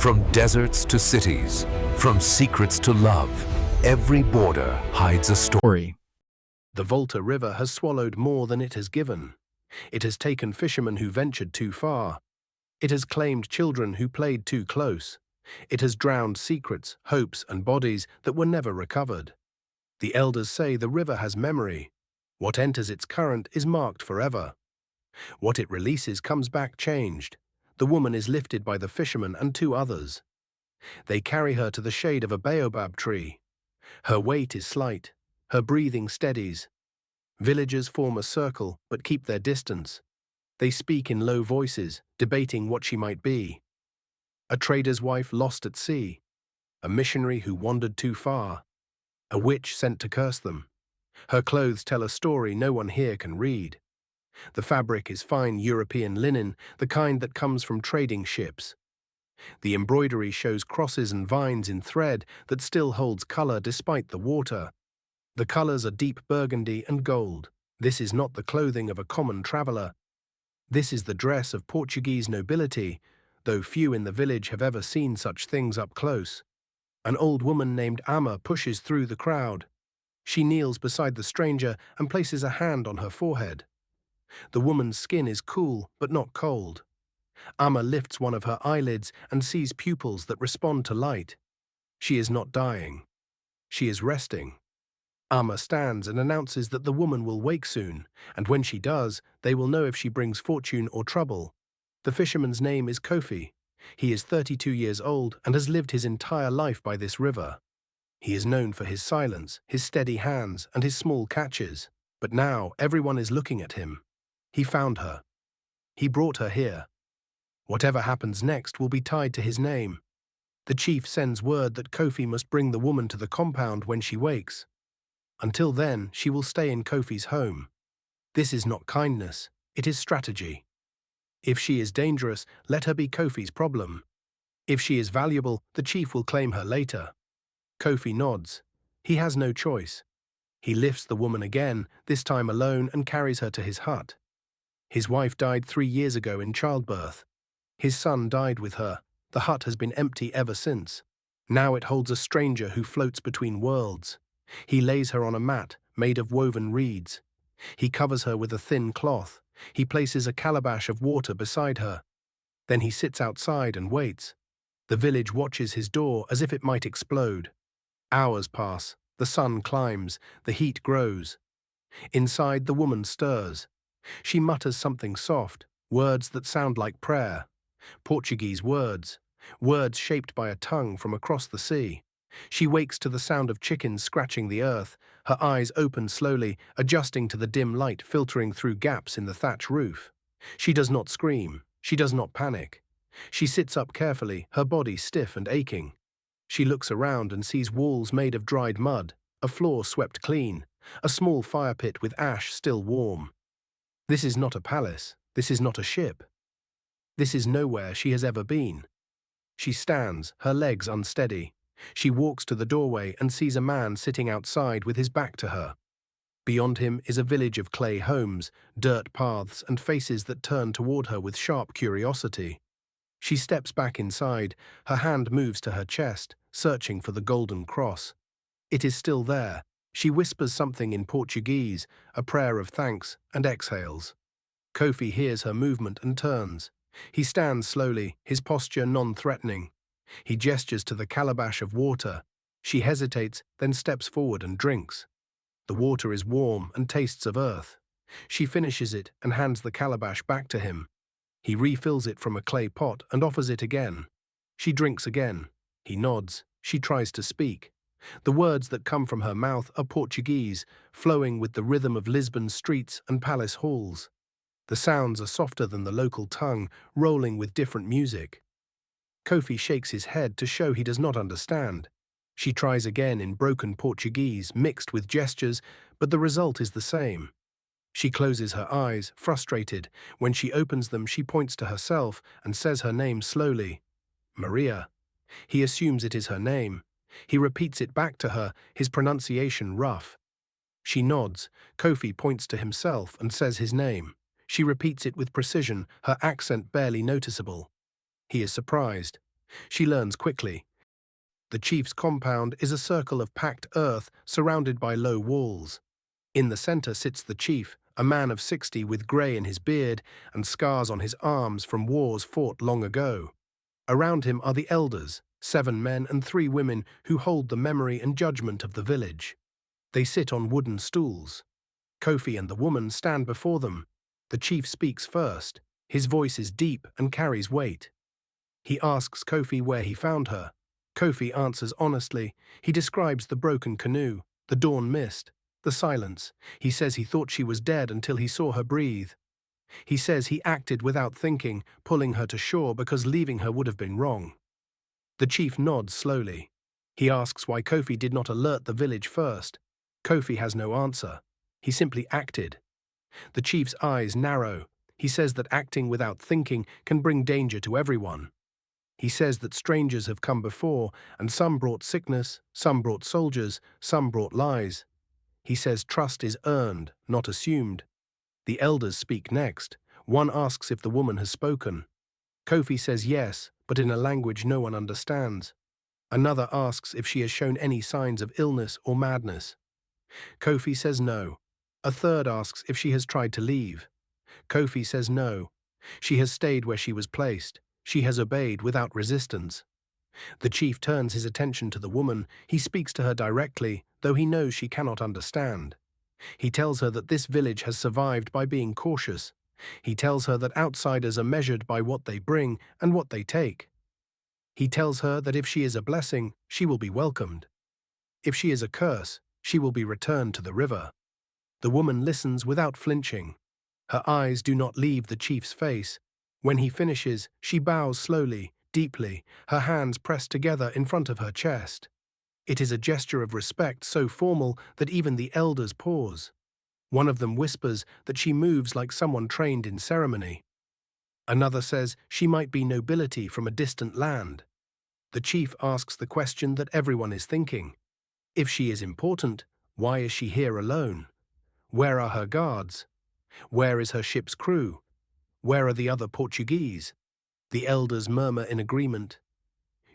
From deserts to cities, from secrets to love, every border hides a story. The Volta River has swallowed more than it has given. It has taken fishermen who ventured too far. It has claimed children who played too close. It has drowned secrets, hopes, and bodies that were never recovered. The elders say the river has memory. What enters its current is marked forever. What it releases comes back changed. The woman is lifted by the fisherman and two others. They carry her to the shade of a baobab tree. Her weight is slight. Her breathing steadies. Villagers form a circle but keep their distance. They speak in low voices, debating what she might be. A trader's wife lost at sea. A missionary who wandered too far. A witch sent to curse them. Her clothes tell a story no one here can read. The fabric is fine European linen, the kind that comes from trading ships. The embroidery shows crosses and vines in thread that still holds color despite the water. The colors are deep burgundy and gold. This is not the clothing of a common traveler. This is the dress of Portuguese nobility, though few in the village have ever seen such things up close. An old woman named Amma pushes through the crowd. She kneels beside the stranger and places a hand on her forehead. The woman's skin is cool but not cold. Amma lifts one of her eyelids and sees pupils that respond to light. She is not dying. She is resting. Amma stands and announces that the woman will wake soon, and when she does, they will know if she brings fortune or trouble. The fisherman's name is Kofi. He is 32 years old and has lived his entire life by this river. He is known for his silence, his steady hands, and his small catches. But now everyone is looking at him. He found her. He brought her here. Whatever happens next will be tied to his name. The chief sends word that Kofi must bring the woman to the compound when she wakes. Until then, she will stay in Kofi's home. This is not kindness, it is strategy. If she is dangerous, let her be Kofi's problem. If she is valuable, the chief will claim her later. Kofi nods. He has no choice. He lifts the woman again, this time alone, and carries her to his hut. His wife died 3 years ago in childbirth. His son died with her. The hut has been empty ever since. Now it holds a stranger who floats between worlds. He lays her on a mat made of woven reeds. He covers her with a thin cloth. He places a calabash of water beside her. Then he sits outside and waits. The village watches his door as if it might explode. Hours pass. The sun climbs. The heat grows. Inside, the woman stirs. She mutters something soft, words that sound like prayer. Portuguese words, words shaped by a tongue from across the sea. She wakes to the sound of chickens scratching the earth, her eyes open slowly, adjusting to the dim light filtering through gaps in the thatch roof. She does not scream. She does not panic. She sits up carefully, her body stiff and aching. She looks around and sees walls made of dried mud, a floor swept clean, a small fire pit with ash still warm. This is not a palace. This is not a ship. This is nowhere she has ever been. She stands, her legs unsteady. She walks to the doorway and sees a man sitting outside with his back to her. Beyond him is a village of clay homes, dirt paths, and faces that turn toward her with sharp curiosity. She steps back inside, her hand moves to her chest, searching for the golden cross. It is still there. She whispers something in Portuguese, a prayer of thanks, and exhales. Kofi hears her movement and turns. He stands slowly, his posture non-threatening. He gestures to the calabash of water. She hesitates, then steps forward and drinks. The water is warm and tastes of earth. She finishes it and hands the calabash back to him. He refills it from a clay pot and offers it again. She drinks again. He nods. She tries to speak. The words that come from her mouth are Portuguese, flowing with the rhythm of Lisbon's streets and palace halls. The sounds are softer than the local tongue, rolling with different music. Kofi shakes his head to show he does not understand. She tries again in broken Portuguese, mixed with gestures, but the result is the same. She closes her eyes, frustrated. When she opens them, she points to herself and says her name slowly. Maria. He assumes it is her name. He repeats it back to her, his pronunciation rough. She nods. Kofi points to himself and says his name. She repeats it with precision, her accent barely noticeable. He is surprised. She learns quickly. The chief's compound is a circle of packed earth surrounded by low walls. In the center sits the chief, a man of 60 with grey in his beard and scars on his arms from wars fought long ago. Around him are the elders, 7 men and 3 women who hold the memory and judgment of the village. They sit on wooden stools. Kofi and the woman stand before them. The chief speaks first. His voice is deep and carries weight. He asks Kofi where he found her. Kofi answers honestly. He describes the broken canoe, the dawn mist, the silence. He says he thought she was dead until he saw her breathe. He says he acted without thinking, pulling her to shore because leaving her would have been wrong. The chief nods slowly. He asks why Kofi did not alert the village first. Kofi has no answer. He simply acted. The chief's eyes narrow. He says that acting without thinking can bring danger to everyone. He says that strangers have come before, and some brought sickness, some brought soldiers, some brought lies. He says trust is earned, not assumed. The elders speak next. One asks if the woman has spoken. Kofi says yes, but in a language no one understands. Another asks if she has shown any signs of illness or madness. Kofi says no. A third asks if she has tried to leave. Kofi says no. She has stayed where she was placed. She has obeyed without resistance. The chief turns his attention to the woman. He speaks to her directly, though he knows she cannot understand. He tells her that this village has survived by being cautious. He tells her that outsiders are measured by what they bring and what they take. He tells her that if she is a blessing, she will be welcomed. If she is a curse, she will be returned to the river. The woman listens without flinching. Her eyes do not leave the chief's face. When he finishes, she bows slowly, deeply, her hands pressed together in front of her chest. It is a gesture of respect so formal that even the elders pause. One of them whispers that she moves like someone trained in ceremony. Another says she might be nobility from a distant land. The chief asks the question that everyone is thinking. If she is important, why is she here alone? Where are her guards? Where is her ship's crew? Where are the other Portuguese? The elders murmur in agreement.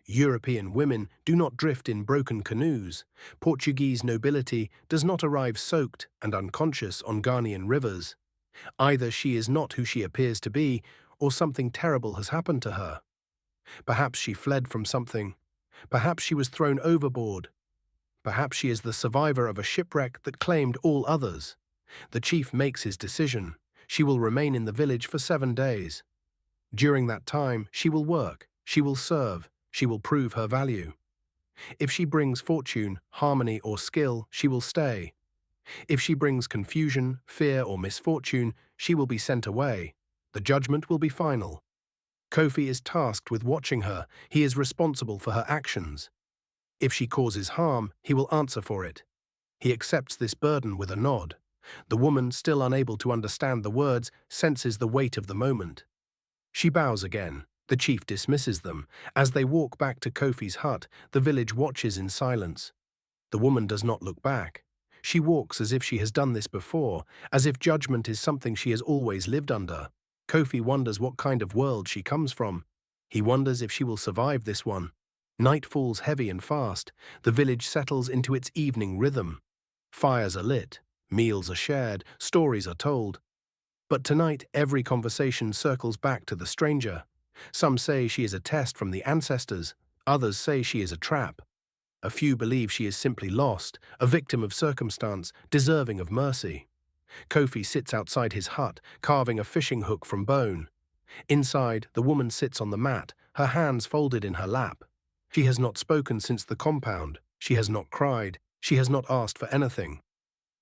European women do not drift in broken canoes. Portuguese nobility does not arrive soaked and unconscious on Ghanaian rivers. Either she is not who she appears to be, or something terrible has happened to her. Perhaps she fled from something. Perhaps she was thrown overboard. Perhaps she is the survivor of a shipwreck that claimed all others. The chief makes his decision. She will remain in the village for 7 days. During that time, she will work, she will serve, she will prove her value. If she brings fortune, harmony, or skill, she will stay. If she brings confusion, fear, or misfortune, she will be sent away. The judgment will be final. Kofi is tasked with watching her. He is responsible for her actions. If she causes harm, he will answer for it. He accepts this burden with a nod. The woman, still unable to understand the words, senses the weight of the moment. She bows again. The chief dismisses them. As they walk back to Kofi's hut, the village watches in silence. The woman does not look back. She walks as if she has done this before, as if judgment is something she has always lived under. Kofi wonders what kind of world she comes from. He wonders if she will survive this one. Night falls heavy and fast. The village settles into its evening rhythm. Fires are lit. Meals are shared. Stories are told. But tonight, every conversation circles back to the stranger. Some say she is a test from the ancestors. Others say she is a trap. A few believe she is simply lost, a victim of circumstance, deserving of mercy. Kofi sits outside his hut, carving a fishing hook from bone. Inside, the woman sits on the mat, her hands folded in her lap. She has not spoken since the compound. She has not cried. She has not asked for anything.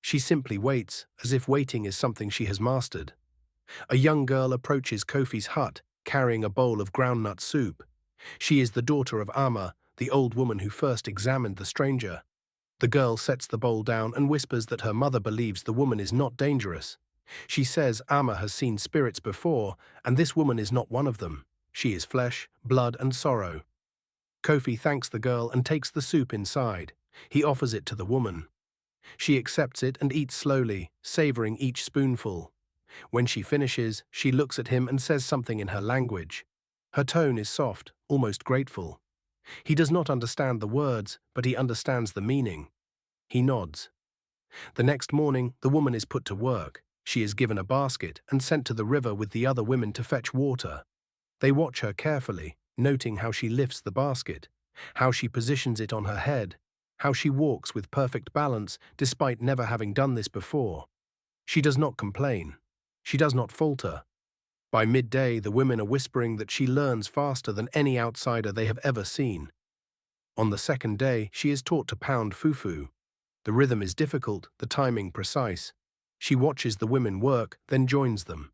She simply waits, as if waiting is something she has mastered. A young girl approaches Kofi's hut, carrying a bowl of groundnut soup. She is the daughter of Amma, the old woman who first examined the stranger. The girl sets the bowl down and whispers that her mother believes the woman is not dangerous. She says Amma has seen spirits before, and this woman is not one of them. She is flesh, blood, and sorrow. Kofi thanks the girl and takes the soup inside. He offers it to the woman. She accepts it and eats slowly, savoring each spoonful. When she finishes, she looks at him and says something in her language. Her tone is soft, almost grateful. He does not understand the words, but he understands the meaning. He nods. The next morning, the woman is put to work. She is given a basket and sent to the river with the other women to fetch water. They watch her carefully, noting how she lifts the basket, how she positions it on her head, how she walks with perfect balance despite never having done this before. She does not complain. She does not falter. By midday, the women are whispering that she learns faster than any outsider they have ever seen. On the second day, she is taught to pound fufu. The rhythm is difficult, the timing precise. She watches the women work, then joins them.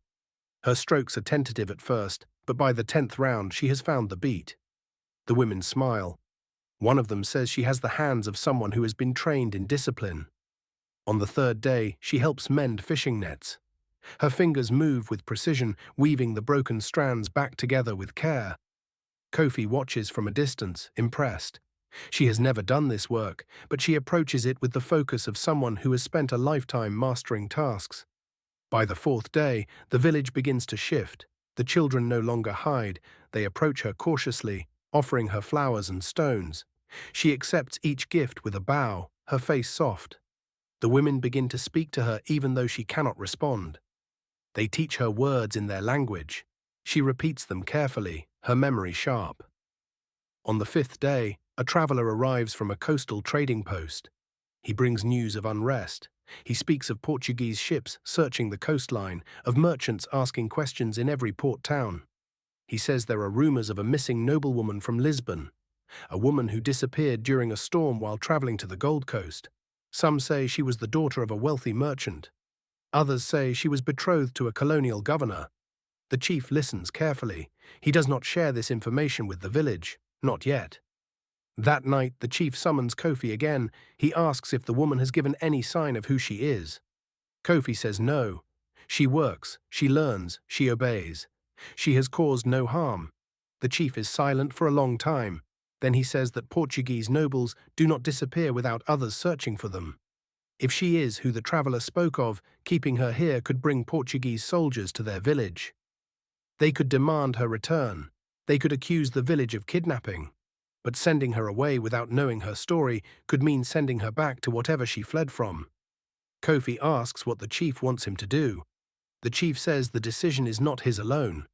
Her strokes are tentative at first, but by the 10th round she has found the beat. The women smile. One of them says she has the hands of someone who has been trained in discipline. On the third day, she helps mend fishing nets. Her fingers move with precision, weaving the broken strands back together with care. Kofi watches from a distance, impressed. She has never done this work, but she approaches it with the focus of someone who has spent a lifetime mastering tasks. By the 4th day, the village begins to shift. The children no longer hide. They approach her cautiously, offering her flowers and stones. She accepts each gift with a bow, her face soft. The women begin to speak to her even though she cannot respond. They teach her words in their language. She repeats them carefully, her memory sharp. On the 5th day, a traveler arrives from a coastal trading post. He brings news of unrest. He speaks of Portuguese ships searching the coastline, of merchants asking questions in every port town. He says there are rumors of a missing noblewoman from Lisbon, a woman who disappeared during a storm while traveling to the Gold Coast. Some say she was the daughter of a wealthy merchant. Others say she was betrothed to a colonial governor. The chief listens carefully. He does not share this information with the village, not yet. That night, the chief summons Kofi again. He asks if the woman has given any sign of who she is. Kofi says no. She works, she learns, she obeys. She has caused no harm. The chief is silent for a long time. Then he says that Portuguese nobles do not disappear without others searching for them. If she is who the traveler spoke of, keeping her here could bring Portuguese soldiers to their village. They could demand her return. They could accuse the village of kidnapping. But sending her away without knowing her story could mean sending her back to whatever she fled from. Kofi asks what the chief wants him to do. The chief says the decision is not his alone.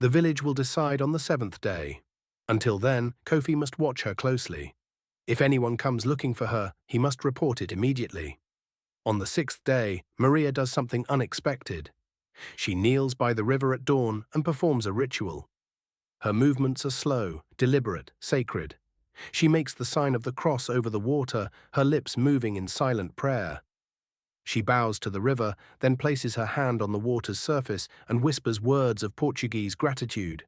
The village will decide on the 7th day. Until then, Kofi must watch her closely. If anyone comes looking for her, he must report it immediately. On the 6th day, Maria does something unexpected. She kneels by the river at dawn and performs a ritual. Her movements are slow, deliberate, sacred. She makes the sign of the cross over the water, her lips moving in silent prayer. She bows to the river, then places her hand on the water's surface and whispers words of Portuguese gratitude.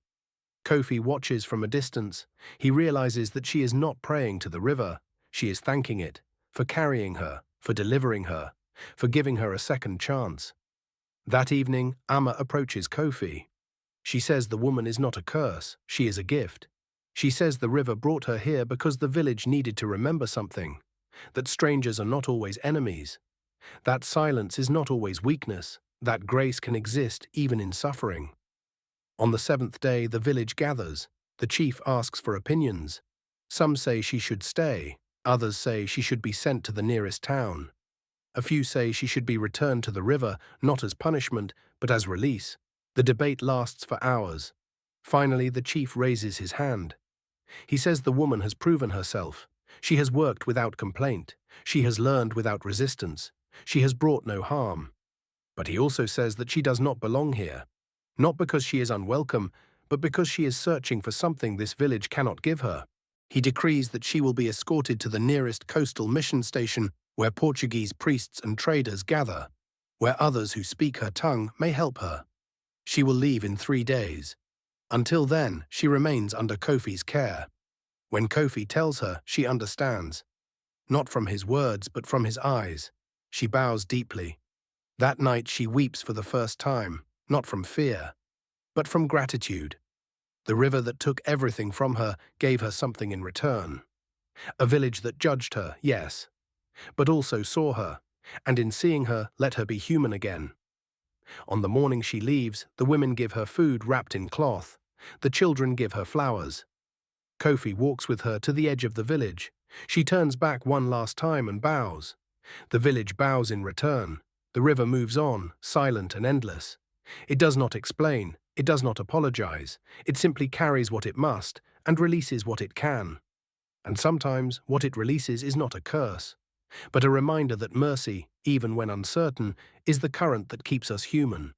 Kofi watches from a distance. He realizes that she is not praying to the river. She is thanking it for carrying her, for delivering her, for giving her a second chance. That evening, Amma approaches Kofi. She says the woman is not a curse, she is a gift. She says the river brought her here because the village needed to remember something, that strangers are not always enemies, that silence is not always weakness, that grace can exist even in suffering. On the 7th day, the village gathers. The chief asks for opinions. Some say she should stay, others say she should be sent to the nearest town. A few say she should be returned to the river, not as punishment, but as release. The debate lasts for hours. Finally, the chief raises his hand. He says the woman has proven herself. She has worked without complaint. She has learned without resistance. She has brought no harm. But he also says that she does not belong here. Not because she is unwelcome, but because she is searching for something this village cannot give her. He decrees that she will be escorted to the nearest coastal mission station where Portuguese priests and traders gather, where others who speak her tongue may help her. She will leave in 3 days. Until then, she remains under Kofi's care. When Kofi tells her, she understands. Not from his words, but from his eyes. She bows deeply. That night she weeps for the first time, not from fear, but from gratitude. The river that took everything from her gave her something in return. A village that judged her, yes, but also saw her, and in seeing her, let her be human again. On the morning she leaves, the women give her food wrapped in cloth. The children give her flowers. Kofi walks with her to the edge of the village. She turns back one last time and bows. The village bows in return. The river moves on, silent and endless. It does not explain, it does not apologize. It simply carries what it must and releases what it can. And sometimes what it releases is not a curse, but a reminder that mercy, even when uncertain, is the current that keeps us human.